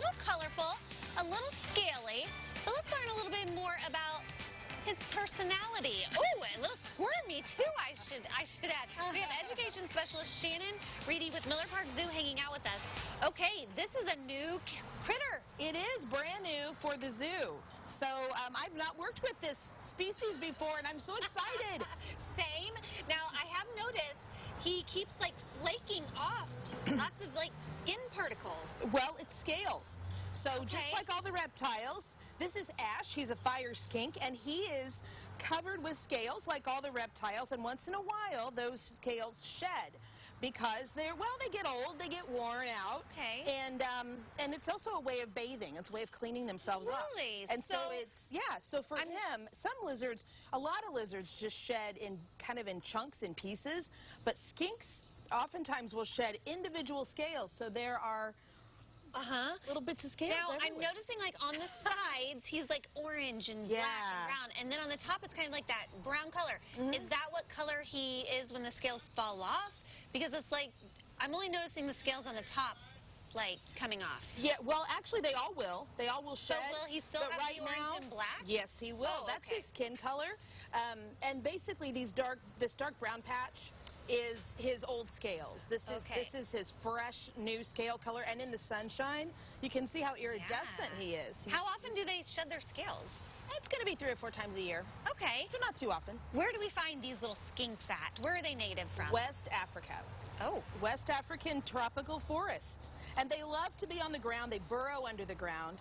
little colorful, a little scaly, but let's learn a little bit more about his personality. Oh, a little squirmy too, I should add. We have education specialist Shannon Reedy with Miller Park Zoo hanging out with us. Okay, this is a new critter. It is brand new for the zoo. So I've not worked with this species before, and I'm so excited. Same. Now, I have noticed he keeps like flaking off lots of like skin particles. Well, it's scales. So just like all the reptiles, this is Ash. He's a fire skink, and he is covered with scales like all the reptiles, and once in a while those scales shed because they get old, they get worn out. Okay. And it's also a way of bathing. It's a way of cleaning themselves up. Really? And so it's, yeah, so for him, some lizards, a lot of lizards just shed in kind of in chunks and pieces, but skinks oftentimes will shed individual scales. So there are little bits of scales Now, everywhere. I'm noticing like on the sides, he's like orange and black and brown. And then on the top, it's kind of like that brown color. Is that what color he is when the scales fall off? Because it's like, I'm only noticing the scales on the top, like, coming off. Yeah, well, actually, they all will. They all will shed. So will he still have right the orange now, and black? Yes, he will. Oh, That's okay. his skin color. And basically, this dark brown patch is his old scales. This is his fresh new scale color, and in the sunshine you can see how iridescent he is. How often do they shed their scales? It's going to be 3 or 4 times a year. Okay. So not too often. Where do we find these little skinks at? Where are they native from? West Africa. Oh. West African tropical forests. And they love to be on the ground. They burrow under the ground.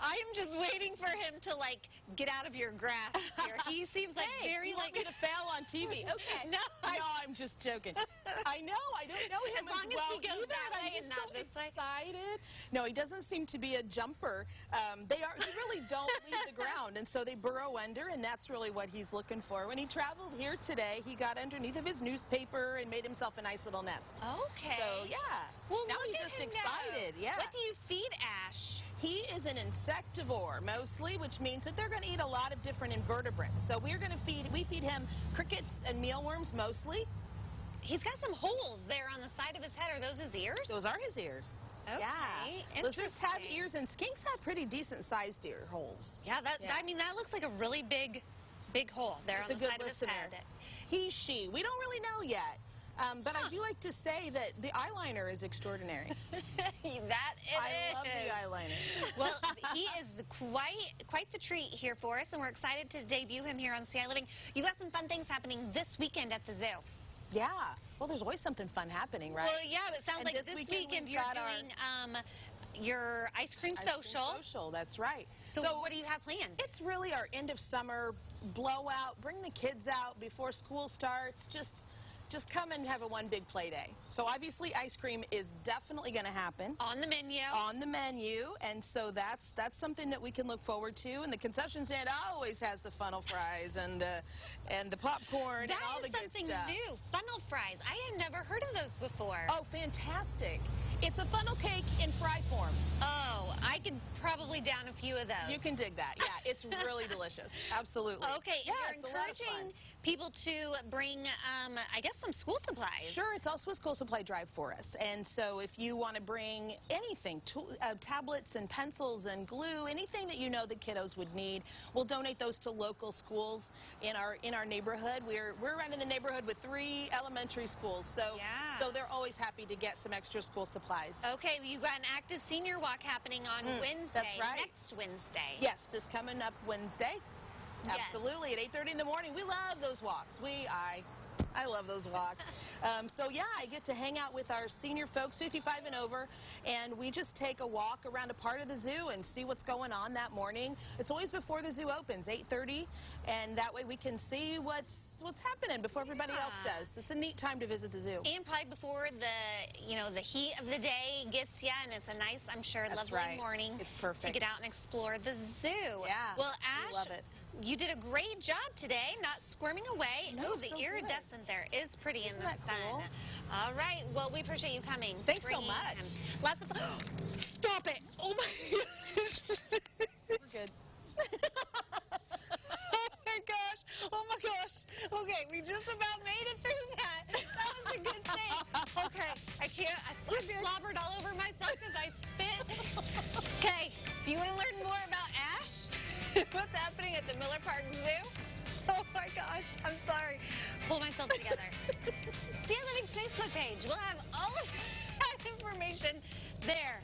I am just waiting for him to like get out of your grasp here. He seems like very you like want me to fail on TV. Okay. No, I'm just joking. I know. I don't know him As long as well he goes either. that I'm way just and not so this way. excited. No, he doesn't seem to be a jumper. They really don't leave the ground, and so they burrow under, and that's really what he's looking for. When he traveled here today, he got underneath of his newspaper and made himself a nice little nest. Okay. So yeah. Well, now look he's at just him excited. now. Yeah. What do you feed Ash? He is an insectivore mostly, which means that they're going to eat a lot of different invertebrates. So we feed him crickets and mealworms mostly. He's got some holes there on the side of his head. Are those his ears? Those are his ears. Okay, Yeah. Lizards have interesting. ears, and skinks have pretty decent sized ear holes. Yeah, I mean, that looks like a really big hole there That's on a the good side of his listener. head. He, she. We don't really know yet. But I do like to say that the eyeliner is extraordinary. I love the eyeliner. Well, he is quite the treat here for us, and we're excited to debut him here on CI Living. You got some fun things happening this weekend at the zoo. Yeah. Well, there's always something fun happening, right? Well, yeah, but it sounds And like this this weekend weekend we've you're got doing your ice cream social. Social, that's right. So what do you have planned? It's really our end of summer blowout. Bring the kids out before school starts. Just come and have a one big play day. So obviously ice cream is definitely going to happen. On the menu. On the menu, and so that's something that we can look forward to. And the concession stand always has the funnel fries and the popcorn and all the good stuff. That is something new. Funnel fries. I had never heard of those before. Oh, fantastic. It's a funnel cake in fry form. Oh, I could probably down a few of those. You can dig that. Yeah, it's really delicious. Absolutely. Okay, yeah, you're it's a lot of fun. encouraging people to bring, I guess, some school supplies. Sure, it's also a school supply drive for us. And so if you want to bring anything, tablets and pencils and glue, anything that you know the kiddos would need, we'll donate those to local schools in our neighborhood. We're right in the neighborhood with 3 elementary schools, so they're always happy to get some extra school supplies. Okay, well, you've got an active senior walk happening on Wednesday. That's right. Next Wednesday. Yes, this coming up Wednesday. Yes. Absolutely, at 8:30 in the morning. We love those walks. I love those walks. So yeah, I get to hang out with our senior folks, 55 and over, and we just take a walk around a part of the zoo and see what's going on that morning. It's always before the zoo opens, 8:30, and that way we can see what's happening before everybody else does. It's a neat time to visit the zoo. And probably before the heat of the day gets you, and it's a nice, I'm sure, That's lovely right. morning. It's perfect to get out and explore the zoo. Yeah. Well, Ash, we love it. You did a great job today, not squirming away. No, Ooh, the so iridescent there is pretty Isn't in the that sun. cool? All right. Well, we appreciate you coming. Thanks so bringing much. him. Lots of fun. Stop it. Oh, my gosh. We're good. Oh, my gosh. Oh, my gosh. Okay, we just about made it through that. That was a good thing. Okay, I can't. I slobbered all over myself because I spit. Okay. If you want to learn more about Ash, what's happening at the Miller Park Zoo, oh my gosh, I'm sorry. Pull myself together. See our Living's Facebook page. We'll have all of that information there.